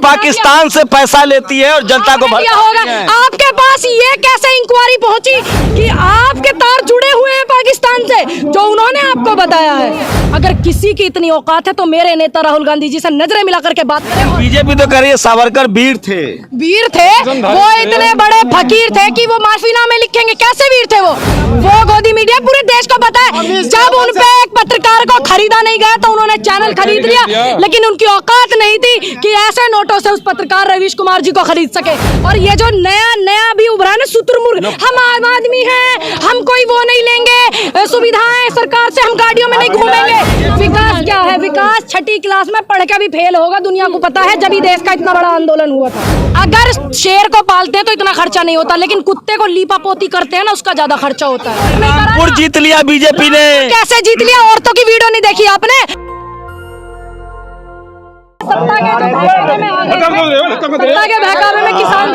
पाकिस्तान से पैसा लेती है और जनता को दिया होगा। आपके पास ये कैसे इंक्वायरी पहुंची कि आपके तार जुड़े हुए हैं पाकिस्तान से, जो उन्होंने आपको बताया है? अगर किसी की इतनी औकात है तो मेरे नेता राहुल गांधी जी से नजरें मिला करके बात करें। बीजेपी तो करिए सावरकर वीर थे, वीर थे वो, इतने बड़े फकीर थे कि वो माफीनामे लिखेंगे? कैसे वीर थे वो गोदी मीडिया पूरे देश को पता है। जब उन पे एक पत्रकार को खरीदा नहीं गया तो उन्होंने चैनल खरीद लिया, लेकिन उनकी औकात नहीं थी कि ऐसे नोटों से उस पत्रकार रवीश कुमार जी को खरीद सके। और ये जो नया भी उभरा है ना शुतुरमुर्ग, हम आम आदमी हैं, हम कोई वो नहीं लेंगे सुविधाएं सरकार से, हम गाड़ियों में नहीं घूमेंगे। विकास क्या है? विकास छठी क्लास में पढ़ के भी फेल होगा, दुनिया को पता है। जब ही देश का इतना बड़ा आंदोलन हुआ था। अगर शेर को पालते हैं तो इतना खर्चा नहीं होता, लेकिन कुत्ते को लीपा पोती करते हैं ना, उसका ज्यादा खर्चा होता है। रामपुर जीत लिया बीजेपी ने। कैसे जीत लिया? औरतों की वीडियो नहीं देखी आपने? सत्ता के बहकावे में किसान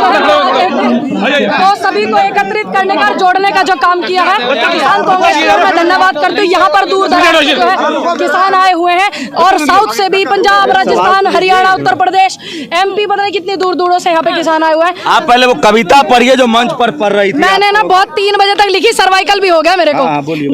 तो सभी को एकत्रित करने का, जोड़ने का जो काम किया है, किसान कांग्रेस को मैं धन्यवाद करती हूँ। यहाँ पर दूर दराज से जो है किसान आए हुए हैं, और साउथ से भी, पंजाब, राजस्थान, हरियाणा, उत्तर प्रदेश, MP, पता नहीं कितनी दूर दूरों से यहाँ पे किसान आए हुए हैं। आप पहले वो कविता पढ़िए जो मंच पर पढ़ रही थी। मैंने ना बहुत 3 बजे तक लिखी, सर्वाइकल भी हो गया मेरे को।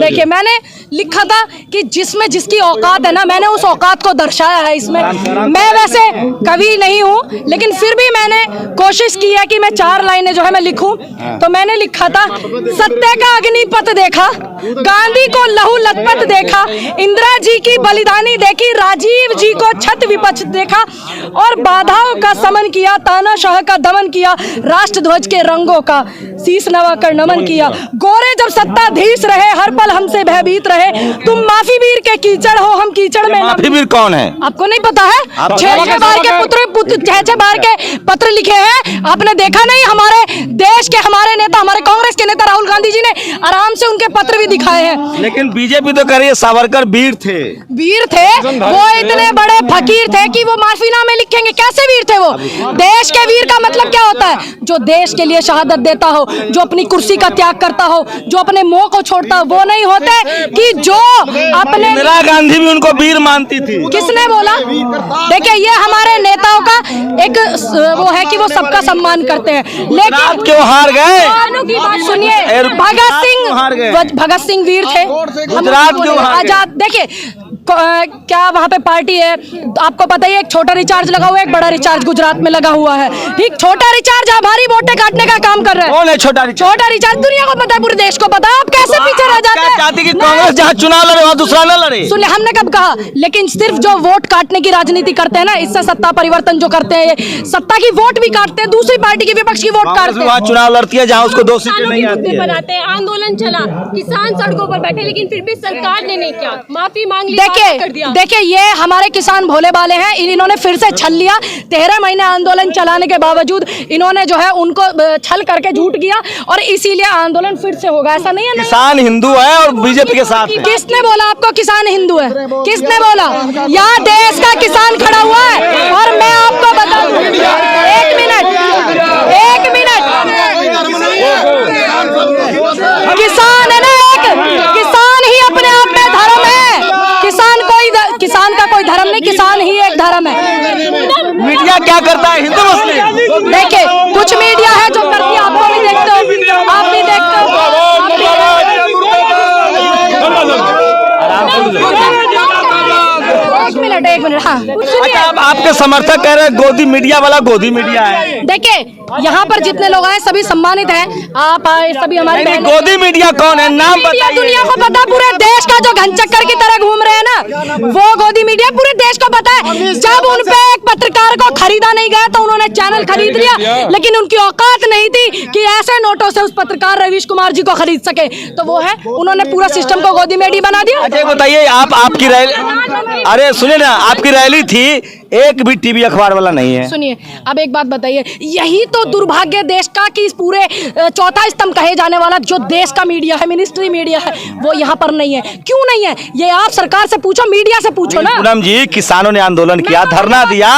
देखिए मैंने लिखा था कि जिसमें जिसकी औकात है ना, मैंने उस औकात को दर्शाया है इसमें। मैं वैसे कवि नहीं हूँ, लेकिन फिर भी मैंने कोशिश की है कि मैं 4 लाइनें जो है मैं लिखूं। तो मैंने लिखा था, सत्य का अग्निपथ देखा, गांधी को लहू लथपथ देखा, इंदिरा जी की बलिदानी देखी, राजीव जी को छत विपक्ष देखा, और बाधाओं का समन किया, तानाशाह का दमन किया, राष्ट्र ध्वज के रंगों का शीश नवाकर नमन किया। गोरे जब सत्ताधीश रहे, हर पल हमसे भयभीत रहे, तुम माफी वीर के कीचड़ हो, हम कीचड़ में। माफी वीर कौन है? आपको नहीं पता है? 6 बार के पत्र लिखे हैं, आपने देखा नहीं? हमारे देश के, हमारे नेता, हमारे कांग्रेस के नेता राहुल गांधी जी ने आराम से उनके पत्र भी दिखाए हैं। लेकिन बीजेपी तो करिए सावरकर वीर थे, वो इतने बड़े फकीर थे कि वो माफीनामे लिखेंगे? कैसे वीर थे वो? देश के वीर का मतलब क्या होता है? जो देश के लिए शहादत देता हो, जो अपनी कुर्सी का त्याग करता हो, जो अपने मोह को छोड़ता हो। वो नहीं होते कि जो अपने, इंदिरा गांधी भी उनको वीर मानती थी। किसने बोला? देखिए ये हमारे नेताओं का एक वो है कि वो सबका सम्मान करते हैं, लेकिन क्यों हार गए? की बात सुनिए, भगत सिंह वीर थे। गुजरात क्यों आजाद, देखिए क्या वहाँ पे पार्टी है, आपको पता ही है, एक छोटा रिचार्ज लगा हुआ है, एक बड़ा रिचार्ज गुजरात में लगा हुआ है। ठीक, छोटा रिचार्ज हमारी वोटें काटने का काम कर रहा है। कौन है छोटा रिचार्ज? दुनिया को पता है, पूरे देश को पता है। आप कैसे पीछे रह जाते हैं? चाहती कि कांग्रेस जहाँ चुनाव लड़े वहाँ दूसरा न लड़े। सुनिए, हमने कब कहा? लेकिन सिर्फ जो वोट काटने की राजनीति करते हैं ना, इससे सत्ता परिवर्तन जो करते हैं, सत्ता की वोट भी काटते हैं, दूसरी पार्टी की, विपक्ष की वोट काटते हैं। वहाँ चुनाव लड़ती है जहाँ उसको 2 सीटें नहीं आती है। आंदोलन चला, किसान सड़कों पर बैठे, लेकिन फिर भी सरकार ने नहीं किया, माफी मांग ली। देखिए ये हमारे किसान भोले भाले हैं, इन्होंने फिर से छल लिया। 13 महीने आंदोलन चलाने के बावजूद इन्होंने जो है उनको छल करके झूठ किया, और इसीलिए आंदोलन फिर से होगा। ऐसा नहीं है? किसान हिंदू है और बीजेपी के साथ है। किसने बोला आपको किसान हिंदू है? किसने बोला? यहाँ देश का किसान खड़ा हुआ है, और मैं आपको बता दूं, एक मिनट, किसान है ना, एक किसान ही अपने आप में धर्म है। किसान का कोई धर्म नहीं, किसान ही एक धर्म है। मीडिया क्या करता है? हिंदू मुस्लिम। देखिए कुछ मीडिया है जो करती है, आपको भी देखते हो, आप भी देखते हो। एक मिनट हाँ। अच्छा, आपके समर्थक कह रहे हैं गोदी मीडिया वाला गोदी मीडिया है। देखिए यहाँ पर जितने लोग आए सभी सम्मानित हैं, आप आए सभी हमारे। गोदी मीडिया कौन है? नाम बताइए। दुनिया को पता, पूरे देश का जो घनचक्कर की तरह घूम रहे हैं ना, वो गोदी मीडिया पूरे देश को पता है। जब उन पे एक पत्रकार को खरीदा नहीं गया तो उन्होंने चैनल खरीद लिया, लेकिन उनकी औकात नहीं थी कि ऐसे नोटों से उस पत्रकार रवीश कुमार जी को खरीद सके। तो वो है, उन्होंने पूरा सिस्टम को गोदी मीडिया बना दिया। अच्छा बताइए, आपकी रैली, अरे सुनिए ना, आपकी रैली थी, एक भी टीवी अखबार वाला नहीं है। सुनिए अब एक बात बताइए, यही तो दुर्भाग्य देश का कि इस पूरे चौथा स्तंभ कहे जाने वाला जो देश का मीडिया है, मिनिस्ट्री मीडिया है, वो यहाँ पर नहीं है। क्यों नहीं है? ये आप सरकार से पूछो, मीडिया से पूछो ना। पूनम जी, किसानों ने आंदोलन किया, धरना दिया,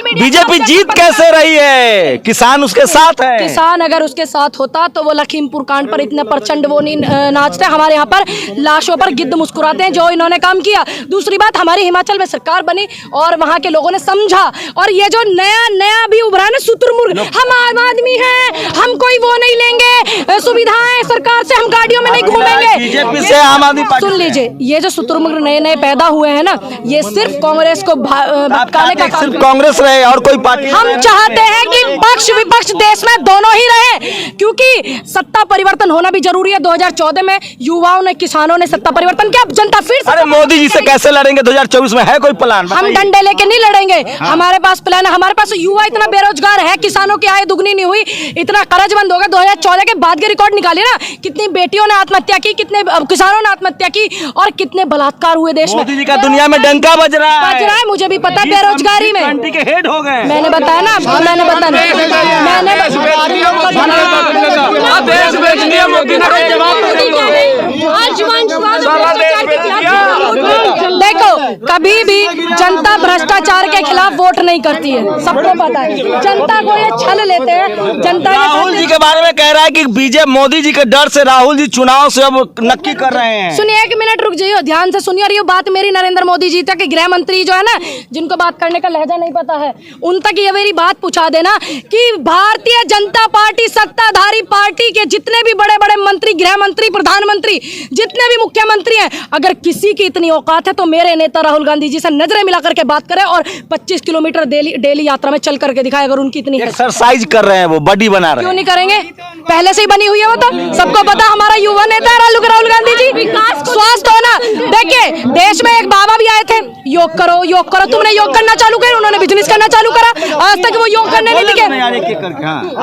बीजेपी जीत कैसे रही है? किसान उसके साथ है। किसान अगर उसके साथ होता तो वो लखीमपुर कांड पर इतने प्रचंड वो नहीं नाचते। हमारे यहाँ पर लाशों पर गिद्ध मुस्कुराते हैं जो इन्होंने काम किया। दूसरी बात, हमारी हिमाचल में सरकार बनी और वहाँ के लोगों उन्होंने समझा। और ये जो नया भी उभरा है ना शुतुरमुर्ग, हम आम आदमी हैं, हम कोई वो नहीं लेंगे सुविधाएं सरकार से, हम गाड़ियों में नहीं घूमेंगे। बीजेपी से आम आदमी पार्टी, सुन लीजिए, ये जो शुतुरमुर्ग नए पैदा हुए हैं ना, ये सिर्फ कांग्रेस को भटकाने का काम, सिर्फ कांग्रेस रहे और कोई पार्टी। हम चाहते हैं कि पक्ष विपक्ष देश में दोनों ही रहे, क्योंकि सत्ता परिवर्तन होना भी जरूरी है। 2014 में युवाओं ने, किसानों ने सत्ता परिवर्तन किया, जनता फिर से। अरे मोदी जी से कैसे लड़ेंगे 2024 में, है कोई प्लान? हम डंडे लेके नहीं लड़ेंगे, हमारे पास प्लान है। हमारे पास युवा इतना बेरोजगार है, किसानों की आय दुगनी नहीं हुई, इतना कर्ज बंद हो गया। 2014 के बाद के रिकॉर्ड निकालिए ना, कितनी बेटियों ने आत्महत्या की, कितने किसानों ने आत्महत्या की, और कितने बलात्कार हुए देश में। मोदी जी का दुनिया में डंका बज रहा है, मुझे भी पता है। बेरोजगारी में कंट्री के हेड हो गए। मैंने बताया ना, मैंने देखो, कभी भी जनता भ्रष्टाचार के खिलाफ वोट नहीं करती है, सबको पता है। जनता को ये छल लेते हैं। जनता राहुल जी के बारे में कह रहा है कि बीजेपी मोदी जी के डर से राहुल जी चुनाव से अब नक्की कर रहे हैं। सुनिए, एक मिनट रुक जाइए, ध्यान से सुनिए। और ये बात मेरी नरेंद्र मोदी जी तक, गृह मंत्री जो है ना, जिनको बात करने का लहजा नहीं पता है, उन तक ये मेरी बात पूछा देना कि भारतीय जनता पार्टी सत्ताधारी पार्टी के जितने भी बड़े बड़े मंत्री, गृह मंत्री, प्रधानमंत्री, जितने भी मुख्यमंत्री हैं, अगर किसी की इतनी औकात है तो मेरे नेता राहुल गांधी जी से नजरें मिलाकर के बात करें और 25 किलोमीटर डेली यात्रा में चल करके दिखाए। अगर उनकी इतनी एक्सरसाइज कर रहे हैं, वो बॉडी बना रहे हैं, क्यों नहीं करेंगे? पहले से ही बनी हुई है वो, तो सबको पता। हमारा युवा नेता है राहुल गांधी जी। स्वास्थ्य होना, देखिए देश में एक बाबा भी आए थे, योग करो योग करो, तुमने योग करना चालू किया, उन्होंने बिजनेस करना चालू करा, आज तक वो योग करने नहीं दिखे।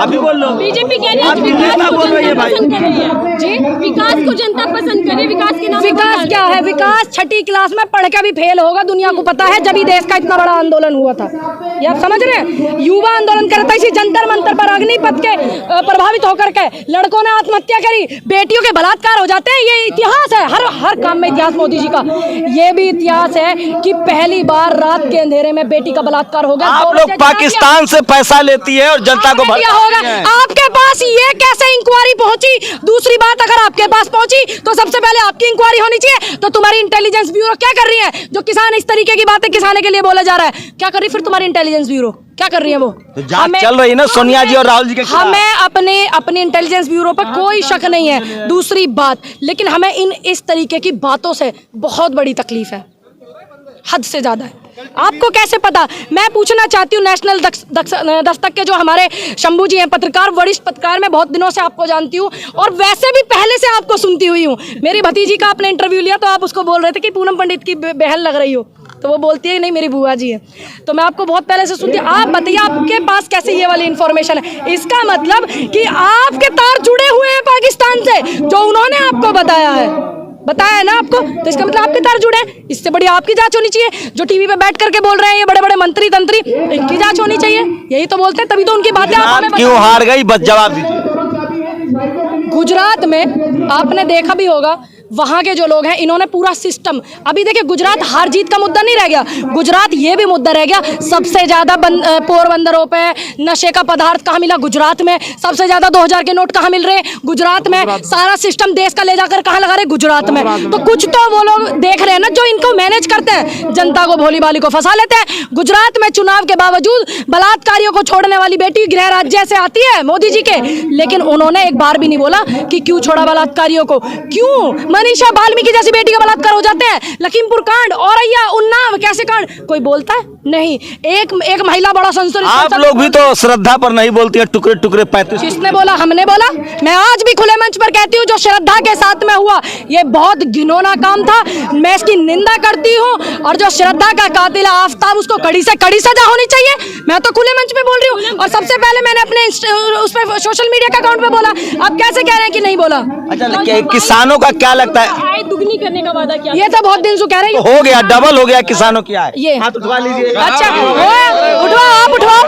अभी बोल लो। बीजेपी कह रही है विकास को जनता पसंद कर रही है जी, विकास को जनता पसंद करे, विकास के नाम। विकास क्या है? विकास छठी क्लास में पढ़ के भी फेल होगा, दुनिया को पता है। जब ही देश का इतना बड़ा आंदोलन हुआ था, ये आप समझ रहे हैं? युवा आंदोलन करता, इसी जंतर मंतर पर अग्निपथ के प्रभावित होकर के लड़कों ने आत्महत्या करी, बेटियों के बलात्कार हो जाते हैं। ये इतिहास है, हर काम में इतिहास मोदी जी का। ये भी इतिहास है कि पहली बार रात के अंधेरे में बेटी का बलात्कार हो गया। आप लोग पाकिस्तान से पैसा लेती है और जनता को भड़का होगा। आपके पास ये कैसे इंक्वायरी पहुंची? दूसरी बात, अगर आपके पास पहुंची तो सबसे पहले आपकी इंक्वायरी होनी चाहिए। तो तुम्हारी इंटेलिजेंस ब्यूरो क्या कर रही है? जो किसान इस तरीके की बातें किसाने के लिए बोला जा रहा है, क्या कर रही है फिर तुम्हारी इंटेलिजेंस ब्यूरो? क्या कर रही है वो? तो जांच चल रही है ना सोनिया जी और राहुल जी के खिलाफ। हमें अपने इंटेलिजेंस ब्यूरो पर कोई शक नहीं है। दूसरी बात, लेकिन हमें इस तरीके की बातों से बहुत बड़ी तकलीफ है, हद से ज्यादा है। आपको कैसे पता? मैं पूछना चाहती हूँ नेशनल दस्तक के जो हमारे शंभू जी हैं, पत्रकार, वरिष्ठ पत्रकार, मैं बहुत दिनों से आपको जानती हूँ और वैसे भी पहले से आपको सुनती हुई हूँ। मेरी भतीजी का आपने इंटरव्यू लिया तो आप उसको बोल रहे थे कि पूनम पंडित की बहन लग रही हो, तो वो बोलती है नहीं मेरी बुआ जी है। तो मैं आपको बहुत पहले से सुनती हूँ। आप बताइए आपके पास कैसे ये वाली इन्फॉर्मेशन है? इसका मतलब कि आपके तार जुड़े हुए हैं पाकिस्तान से, जो उन्होंने आपको बताया है ना आपको, तो इसका मतलब आपके तार जुड़े हैं। इससे बड़ी आपकी जांच होनी चाहिए। जो टीवी पे बैठ करके बोल रहे हैं ये बड़े बड़े मंत्री तंत्री, इनकी जांच होनी चाहिए। यही तो बोलते हैं, तभी तो उनकी बातें क्यों हार गई, बस जवाब दीजिए। गुजरात में आपने देखा भी होगा, वहाँ के जो लोग हैं इन्होंने पूरा सिस्टम, अभी देखिए गुजरात हार जीत का मुद्दा नहीं रह गया, गुजरात ये भी मुद्दा रह गया। सबसे ज्यादा पोरबंदरों पे नशे का पदार्थ कहाँ मिला? गुजरात में। सबसे ज्यादा 2000 के नोट कहाँ मिल रहे हैं? गुजरात में। सारा सिस्टम देश का ले जाकर कहाँ लगा रहे? गुजरात में। तो कुछ तो वो लोग देख रहे हैं ना जो इनको मैनेज करते हैं, जनता को भोली भाली को फंसा लेते हैं। गुजरात में चुनाव के बावजूद बलात्कारियों को छोड़ने वाली बेटी गृह राज्य से आती है मोदी जी के, लेकिन उन्होंने एक बार भी नहीं बोला कि क्यों छोड़ा बलात्कारियों को। क्यों? मनीषा बाल्मीकि जैसी बेटी का बलात्कार हो जाते हैं, लखीमपुर कांड, औरैया, उन्नाव, कैसे कांड, कोई बोलता है? नहीं। एक महिला बड़ा संसद। आप लोग भी तो श्रद्धा पर नहीं बोलती है, टुकड़े टुकड़े 35। किसने बोला? हमने बोला। मैं आज भी खुले मंच पर कहती हूँ जो श्रद्धा के साथ में हुआ ये बहुत घिनौना काम था, मैं इसकी निंदा करती हूँ। और जो श्रद्धा का कातिल है आफ्ताब, उसको कड़ी से कड़ी सजा होनी चाहिए। मैं तो खुले मंच पे बोल रही हूँ और सबसे पहले मैंने अपने उस पे सोशल मीडिया के अकाउंट पे बोला। आप कैसे कह रहे हैं कि नहीं बोला? अच्छा, किसानों का क्या लगता है? आय दुगनी करने का वादा किया, ये तो बहुत दिन से कह रहे हैं। हो गया, डबल हो गया किसानों की आय। ये हाथ उठवा लीजिए। अच्छा, उठवाओ, आप उठवाओ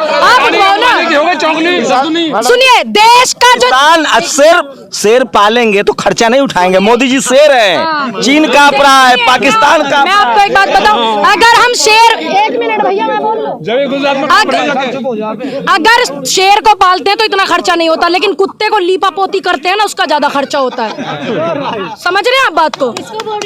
ना। सुनिए, देश का जो किसान शेर पालेंगे तो खर्चा नहीं उठाएंगे। मोदी जी शेर है, चीन का अपना है, पाकिस्तान का। मैं आपको एक बात बताऊं, अगर हम शेर, एक मिनट भैया मैं बोल लूं, अगर शेर को पालते हैं तो इतना खर्चा नहीं होता, लेकिन कुत्ते को लीपा पोती करते हैं ना, उसका ज्यादा खर्चा होता है। समझ रहे हैं आप बात को?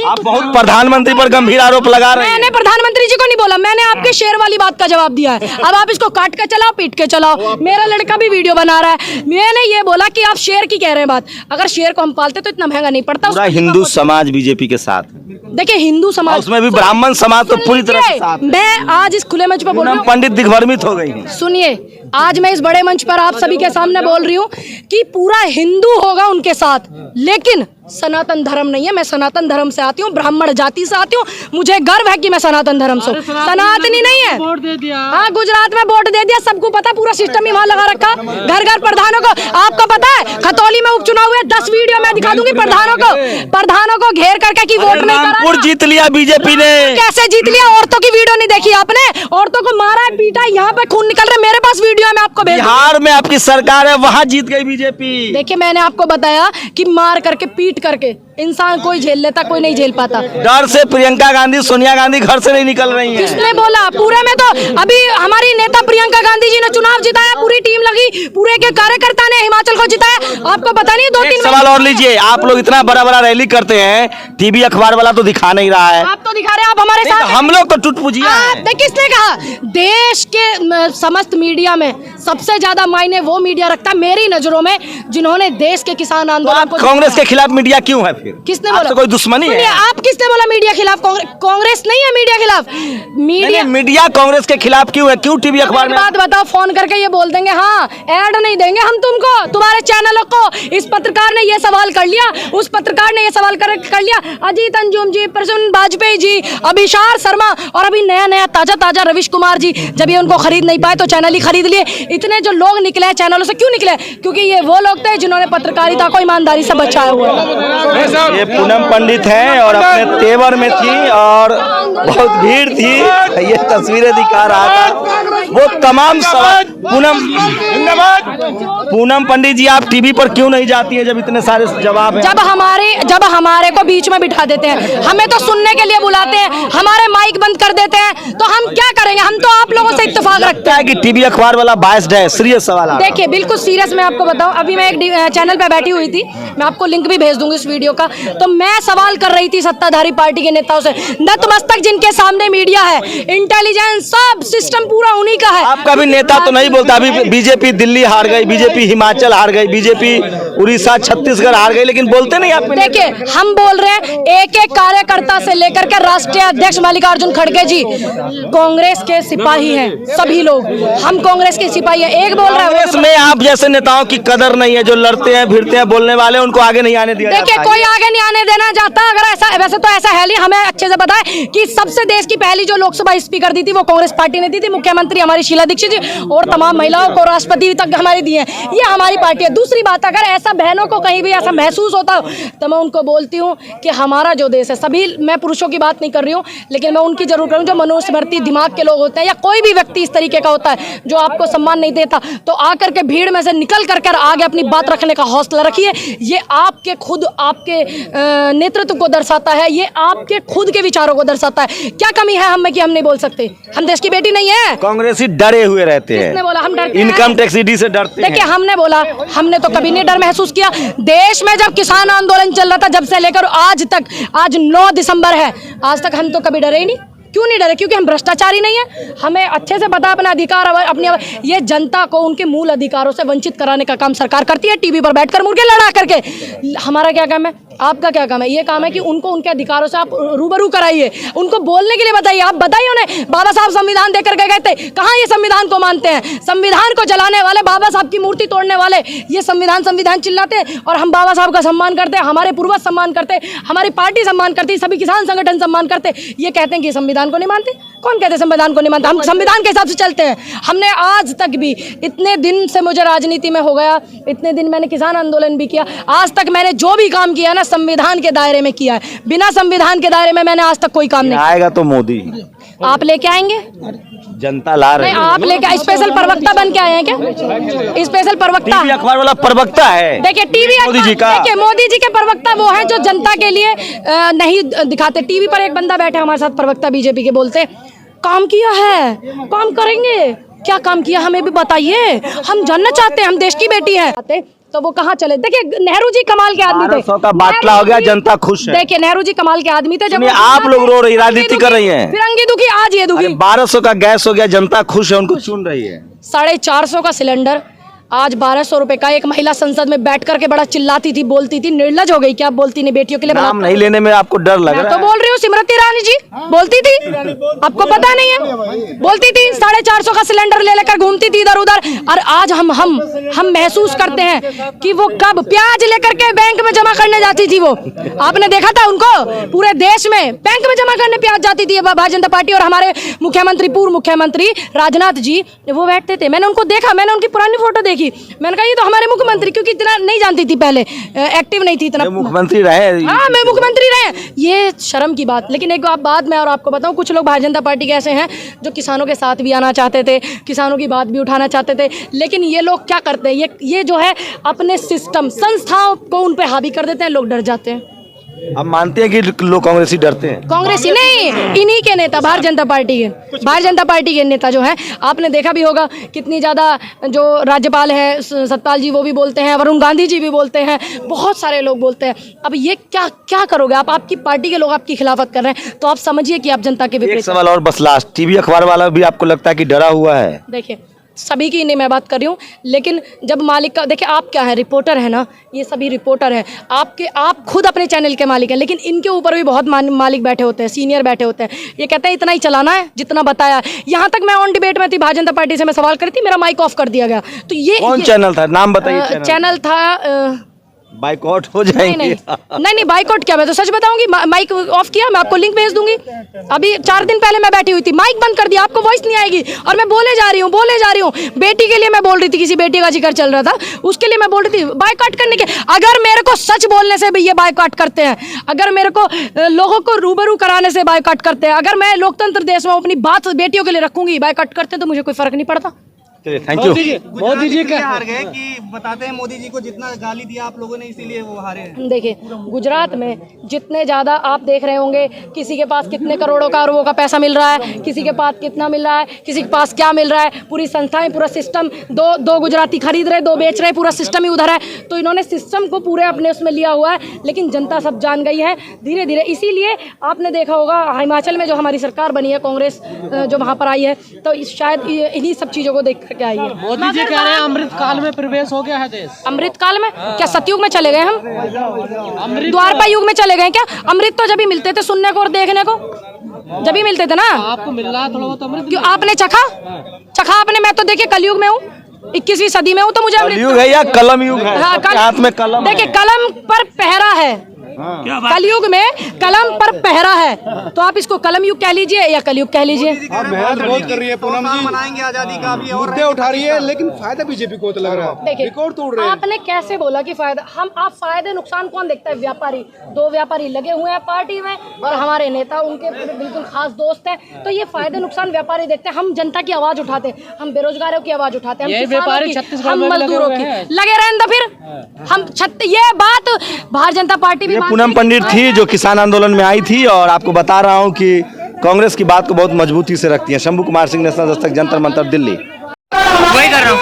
आप बहुत प्रधानमंत्री पर गंभीर आरोप लगा रहे हैं। मैंने प्रधानमंत्री जी को नहीं बोला, मैंने आपके शेर वाली बात का जवाब दिया है। अब आप इसको काट के चलाओ, पीट के चलाओ। मेरा लड़का भी वीडियो बना रहा है, मैंने ये बोला कि आप शेर की कह रहे हैं बात। अगर शेर को हम पालते तो इतना महंगा नहीं पड़ता। पूरा हिंदू समाज बीजेपी के साथ। देखिए, हिंदू समाज, उसमें भी ब्राह्मण समाज तो पूरी तरह से साथ है। मैं आज इस खुले मंच पर बोल रहा हूं, पंडित दिग्भ्रमित हो गई। सुनिए, आज मैं इस बड़े मंच पर आप सभी के सामने बोल रही हूँ कि पूरा हिंदू होगा उनके साथ, लेकिन सनातन धर्म नहीं है। मैं सनातन धर्म से आती हूँ, ब्राह्मण जाति से आती हूँ, मुझे गर्व है कि मैं सनातन धर्म से हूँ। सनातनी नहीं है। वोट दे दिया। हाँ, गुजरात में वोट दे दिया, सबको पता, पूरा सिस्टम ही वहाँ लगा रखा, घर घर प्रधानों को। आपको पता है खतौली में उपचुनाव हुए, 10 वीडियो मैं दिखा दूंगी प्रधानों को घेर करके कि वोट नहीं करा। जीत लिया बीजेपी ने। कैसे जीत लिया? औरतों की वीडियो नहीं देखी आपने? औरतों को मारा है, पीटा, यहाँ पे खून निकल रहा है। मेरे पास वीडियो है, मैं आपको भेज दूंगी। बिहार में आपकी सरकार है, वहाँ जीत गई बीजेपी। देखिए, मैंने आपको बताया कि मार करके, पीट करके इंसान कोई झेल लेता, कोई नहीं झेल पाता। डर से प्रियंका गांधी, सोनिया गांधी घर से नहीं निकल रही हैं। किसने बोला? पूरे में तो अभी हमारी नेता प्रियंका गांधी जी ने चुनाव जिताया, पूरी टीम लगी, पूरे के कार्यकर्ता ने हिमाचल को जिताया। आपको पता नहीं? 2-3 सवाल और लीजिए। आप लोग इतना बड़ा बड़ा रैली करते हैं, टीवी अखबार वाला तो दिखा नहीं रहा है। आप तो दिखा रहे हैं, आप हमारे साथ। हम लोग तो टुटपुजिया हैं। किसने कहा? देश के समस्त मीडिया में सबसे ज्यादा मायने वो मीडिया रखता है मेरी नजरों में जिन्होंने देश के किसान आंदोलन को। कांग्रेस के खिलाफ मीडिया क्यों है फिर? किसने बोला? कोई दुश्मनी है? आप किसने बोला मीडिया खिलाफ? कांग्रेस नहीं है मीडिया खिलाफ। मीडिया कांग्रेस के खिलाफ क्यों है? क्यों टीवी अखबार में? बात बताओ, फोन करके ये बोल देंगे हाँ ऐड नहीं देंगे हम तुमको, तुम्हारे चैनलों को। इस पत्रकार ने ये सवाल कर लिया, उस पत्रकार ने ये सवाल कर लिया। अजीत अंजुम जी, प्रसून बाजपेयी जी, अभिषार शर्मा, और अभी नया ताजा रविश कुमार जी, जब ये उनको खरीद नहीं पाए तो चैनल ही खरीद लिए। इतने जो लोग निकले हैं चैनलों से, क्यों निकले? क्योंकि ये वो लोग थे जिन्होंने पत्रकारिता को ईमानदारी से बचाया हुआ है। ये पूनम पंडित हैं और अपने तेवर में थी और बहुत भीड़ थी। ये तस्वीरें दिखा रहा था वो तमाम सवाल। पूनम पंडित जी, आप टीवी पर क्यों नहीं जाती है जब इतने सारे जवाब हैं? जब हमारे को बीच में बिठा देते हैं, हमें तो सुनने के लिए बुलाते हैं, हमारे माइक बंद कर देते हैं, तो हम क्या करेंगे? हम तो आप लोगों से इत्तेफाक रखते हैं कि टीवी अखबार वाला बायस्ड है। सीरियस सवाल। देखिए, बिल्कुल सीरियस मैं आपको बताऊं, अभी मैं एक चैनल पे बैठी हुई थी, मैं आपको लिंक भी भेज दूंगी इस वीडियो का। तो मैं सवाल कर रही थी सत्ताधारी पार्टी के नेताओं से, नतमस्तक जिनके सामने मीडिया है, इंटेलिजेंस, सब सिस्टम पूरा उन्हीं का है। आपका भी नेता तो नहीं बोलता। अभी बीजेपी दिल्ली हार गई, बीजेपी हिमाचल हार गई, बीजेपी उड़ीसा छत्तीसगढ़ हार गई, लेकिन बोलते नहीं आप। देखिए, हम बोल रहे हैं एक एक कार्यकर्ता से लेकर के राष्ट्रीय अध्यक्ष मल्लिकार्जुन खड़गे जी कांग्रेस के सिपाही हैं। सभी लोग हम कांग्रेस के सिपाही हैं। एक बोल रहा है कांग्रेस में आप जैसे नेताओं की कदर नहीं है, जो लड़ते हैं भिड़ते हैं, बोलने वाले, उनको आगे नहीं आने दिया। देखिए, कोई आगे नहीं आने देना चाहता। अगर ऐसा, वैसे तो ऐसा है नहीं, हमें अच्छे से पता है कि सबसे देश की पहली जो लोकसभा स्पीकर दी थी वो कांग्रेस पार्टी ने दी थी। मुख्यमंत्री हमारी शीला दीक्षित जी, और तमाम महिलाओं को राष्ट्रपति तक हमारी दी है, ये हमारी पार्टी है। दूसरी बात, अगर ऐसा बहनों को कहीं भी ऐसा महसूस होता हो तो मैं उनको बोलती हूँ कि हमारा जो देश है, सभी, मैं पुरुषों की बात नहीं कर रही हूँ, लेकिन मैं उनकी जरूर करूँ जो मनुस्मृति दिमाग के लोग होते हैं, या कोई भी व्यक्ति इस तरीके का होता है जो आपको सम्मान नहीं देता, तो आकर के भीड़ में से निकल कर आगे अपनी बात रखने का हौसला रखिए। ये आपके खुद, आपके नेतृत्व को दर्शाता है, ये आपके खुद के विचारों को दर्शाता है। क्या कमी है हम में कि हम नहीं बोल सकते? हम देश की बेटी नहीं है? कांग्रेसी डरे हुए रहते हैं। किसने बोला हम डरते हैं? इनकम टैक्स ईडी से डरते हैं। देखिए, हमने बोला, हमने तो कभी नहीं डर महसूस किया। देश में जब किसान आंदोलन चल रहा था, जब से लेकर आज तक, आज 9 दिसंबर है, आज तक हम तो कभी डरे ही नहीं। क्यों नहीं डरे? क्योंकि हम भ्रष्टाचारी नहीं है। हमें अच्छे से पता अपना अधिकार, अपनी ये जनता को उनके मूल अधिकारों से वंचित कराने का काम सरकार करती है, टीवी पर बैठकर मुर्गे लड़ा करके। हमारा क्या काम है? आपका क्या काम है? ये काम है कि उनको उनके अधिकारों से आप रूबरू कराइए, उनको बोलने के लिए बताइए। आप बताइए उन्हें, बाबा साहब संविधान देकर के गए थे, कहाँ ये संविधान को मानते हैं? संविधान को जलाने वाले, बाबा साहब की मूर्ति तोड़ने वाले, ये संविधान संविधान चिल्लाते हैं, और हम बाबा साहब का सम्मान करते हैं, हमारे पूर्वज सम्मान करते हैं, हमारी पार्टी सम्मान करती है, सभी किसान संगठन सम्मान करते हैं। ये कहते हैं कि संविधान को नहीं मानते। कौन कहते हैं संविधान को नहीं मानते? हम संविधान के हिसाब से चलते हैं। हमने आज तक भी, इतने दिन से मुझे राजनीति में हो गया, इतने दिन मैंने किसान आंदोलन भी किया, आज तक मैंने जो भी काम किया ना संविधान के दायरे में किया है। बिना संविधान के दायरे में मैंने आज तक कोई काम नहीं। आएगा तो मोदी आप लेके आएंगे? जनता ला रही नहीं है। आप लेके स्पेशल प्रवक्ता बन के आए हैं क्या? स्पेशल प्रवक्ता टीवी अखबार वाला प्रवक्ता है। देखिए टीवी मोदी जी का। देखिए मोदी जी के प्रवक्ता वो हैं जो जनता के लिए नहीं दिखाते। टीवी पर एक बंदा बैठा हमारे साथ प्रवक्ता बीजेपी के, बोलते काम किया है, काम करेंगे, क्या काम किया हमें भी बताइए, हम जानना चाहते हैं, हम देश की बेटी हैं। तो वो कहाँ चले? देखिए नेहरू जी कमाल के आदमी थे। 1200 का बाटला हो गया, जनता खुश है। देखिए नेहरू जी कमाल के आदमी थे। जब आप लोग रो रही, राजनीति कर रही हैं। फिरंगी दुखी, आज ये दुखी। 1200 का गैस हो गया, जनता खुश है, उनको चुन रही है। 450 का सिलेंडर, आज 1200 रुपए का। एक महिला संसद में बैठ करके बड़ा चिल्लाती थी, बोलती थी, निर्लज हो गई क्या? बोलती नहीं, बेटियों के लिए नाम नहीं लेने में आपको डर लग मैं रहा तो है? बोल रही हूँ, स्मृति ईरानी जी बोलती थी, आपको पता नहीं है? बोलती थी 450 का सिलेंडर ले लेकर घूमती थी इधर उधर। और आज हम महसूस करते हैं कि वो कब प्याज लेकर के बैंक में जमा करने जाती थी। वो आपने देखा था उनको? पूरे देश में बैंक में जमा करने प्याज जाती थी भारतीय जनता पार्टी। और हमारे मुख्यमंत्री, पूर्व मुख्यमंत्री राजनाथ जी, वो बैठते थे। मैंने उनको देखा, मैंने उनकी पुरानी फोटो देखी, मैंने कहा ये तो हमारे मुख्यमंत्री, क्योंकि इतना नहीं जानती थी पहले, एक्टिव नहीं थी इतना। मुख्यमंत्री रहे। हाँ मैं मुख्यमंत्री रहे, ये शर्म की बात। लेकिन एक बात मैं और आपको बताऊं, कुछ लोग भारतीय जनता पार्टी के ऐसे हैं जो किसानों के साथ भी आना चाहते थे, किसानों की बात भी उठाना चाहते थे। लेकिन ये लोग क्या करते हैं, ये जो है अपने सिस्टम, संस्थाओं को उन पे हावी कर देते हैं, लोग डर जाते हैं। अब मानते हैं कि लोग कांग्रेसी डरते हैं? कांग्रेसी नहीं, इन्हीं के नेता, भारतीय जनता पार्टी के नेता जो हैं, आपने देखा भी होगा कितनी ज़्यादा, जो राज्यपाल है सतपाल जी वो भी बोलते हैं, वरुण गांधी जी भी बोलते हैं, बहुत सारे लोग बोलते हैं। अब ये क्या करोगे आप? आपकी पार्टी के लोग आपकी खिलाफत कर रहे हैं, तो आप समझिए कि आप जनता के विपरीत। एक सवाल और बस लास्ट, टीवी अखबार वाला भी आपको लगता है कि डरा हुआ है? देखिए सभी की नहीं मैं बात कर रही हूँ, लेकिन जब मालिक का, देखिए आप क्या है, रिपोर्टर है ना, ये सभी रिपोर्टर है। आप खुद अपने चैनल के मालिक हैं, लेकिन इनके ऊपर भी बहुत मालिक बैठे होते हैं, सीनियर बैठे होते हैं। ये कहते हैं इतना ही चलाना है जितना बताया। यहाँ तक मैं ऑन डिबेट में थी, भारतीय जनता पार्टी से मैं सवाल करी थी, मेरा माइक ऑफ कर दिया गया। तो ये कौन चैनल था, नाम बताइए। चैनल था बाइकआउट हो जाएंगे? नहीं बाइकआउट क्या, मैं तो सच बताऊंगी। माइक ऑफ किया, मैं आपको लिंक भेज दूंगी। अभी 4 दिन पहले मैं बैठी हुई थी, माइक बंद कर दिया, आपको वॉइस नहीं आएगी, और मैं बोले जा रही हूँ। बेटी के लिए मैं बोल रही थी, किसी बेटी का जिक्र चल रहा था, उसके लिए मैं बोल रही थी बाइकआउट करने के। अगर मेरे को सच बोलने से भी ये बाइकआउट करते हैं, अगर मेरे को लोगों को रूबरू कराने से बाइकआउट करते हैं, अगर मैं लोकतंत्र देश में अपनी बात बेटियों के लिए रखूंगी, बाइकआउट करते हैं, तो मुझे कोई फर्क नहीं पड़ता। Thank you. मोदी जी क्या हार गए कि बताते हैं मोदी जी को जितना गाली दिया आप लोगों ने इसीलिए वो हारे हैं। देखिए गुजरात में जितने ज़्यादा आप देख रहे होंगे, किसी के पास कितने करोड़ों का अरबों का पैसा मिल रहा है, किसी के पास कितना मिल रहा है, किसी के पास क्या मिल रहा है, पूरी संस्थाएं, पूरा सिस्टम, दो गुजराती खरीद रहे, 2 बेच रहे, पूरा सिस्टम ही उधर है। तो इन्होंने सिस्टम को पूरे अपने उसमें लिया हुआ है, लेकिन जनता सब जान गई है धीरे धीरे। इसीलिए आपने देखा होगा हिमाचल में जो हमारी सरकार बनी है, कांग्रेस जो वहाँ पर आई है, तो शायद इन्हीं सब चीज़ों को देख करके आई है। मोदी जी कह रहे हैं अमृत काल में प्रवेश हो गया है देश। अमृत काल में क्या सतयुग में चले गए हम? द्वारपा युग में चले गए क्या? अमृत तो जब ही मिलते थे सुनने को और देखने को, जब ही मिलते थे ना। आपको मिल रहा है थोड़ा बहुत अमृत? क्यों आपने चखा आपने? मैं तो देखिए कलयुग में हूँ, 21वीं सदी में हूँ, तो मुझे अमृत युग है या कलम युग है? हाँ, हाथ में कलम। देखिए कलम पर पहरा है, कलयुग में कलम पर पहरा है, तो आप इसको कलम युग कह लीजिए या कलयुग कह लीजिए। मेहनत बहुत कर रही है पूनम जी, मनाएंगे आजादी का भी और मुद्दे उठा रही है, लेकिन फायदा बीजेपी को तो लग रहा है। देखिए रिकॉर्ड तोड़ रहे हैं। आपने कैसे बोला कि फायदा, आप फायदे नुकसान कौन देखता है? व्यापारी, 2 व्यापारी लगे हुए हैं पार्टी में, और हमारे नेता उनके बिल्कुल खास दोस्त हैं, तो ये फायदे नुकसान व्यापारी देखते हैं। हम जनता की आवाज उठाते हैं, हम बेरोजगारों की आवाज उठाते हैं, हम किसानों की, हम मजदूरों की लगे रहें। तो फिर हम ये बात भारतीय जनता पार्टी भी, पूनम पंडित थी जो किसान आंदोलन में आई थी, और आपको बता रहा हूं कि कांग्रेस की बात को बहुत मजबूती से रखती है। शंभू कुमार सिंह, नेशनल दस्तक, जंतर मंतर, दिल्ली। वही कर रहा हूँ।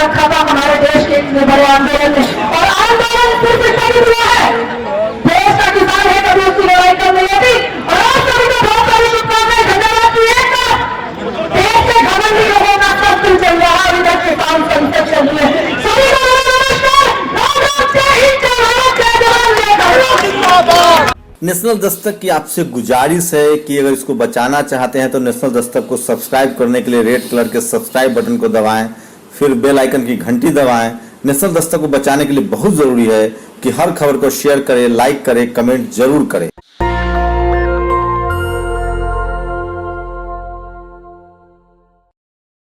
रखा था हमारे देश के इतने बड़े आंदोलन में, और आंदोलन सिर्फ इसका ही हुआ है। देश का किसान है, कभी उसकी लड़ाई कम नहीं होती। और आप सभी को बहुत सारी शुभकामनाएं, धन्यवाद दिए। देश के घमंडी लोगों का सब कुछ चल रहा है, इधर किसान संसद चल रही है। सभी को नमस्कार, राम राम, जय हिंद, जय भारत, जय जवान, जय किसान। नेशनल दस्तक की आपसे गुजारिश है कि अगर इसको बचाना चाहते हैं तो नेशनल दस्तक को सब्सक्राइब करने के लिए रेड कलर के सब्सक्राइब बटन को दबाएं, फिर बेल आइकन की घंटी दबाएं। नेशनल दस्तक को बचाने के लिए बहुत जरूरी है कि हर खबर को शेयर करें, लाइक करें, कमेंट जरूर करें।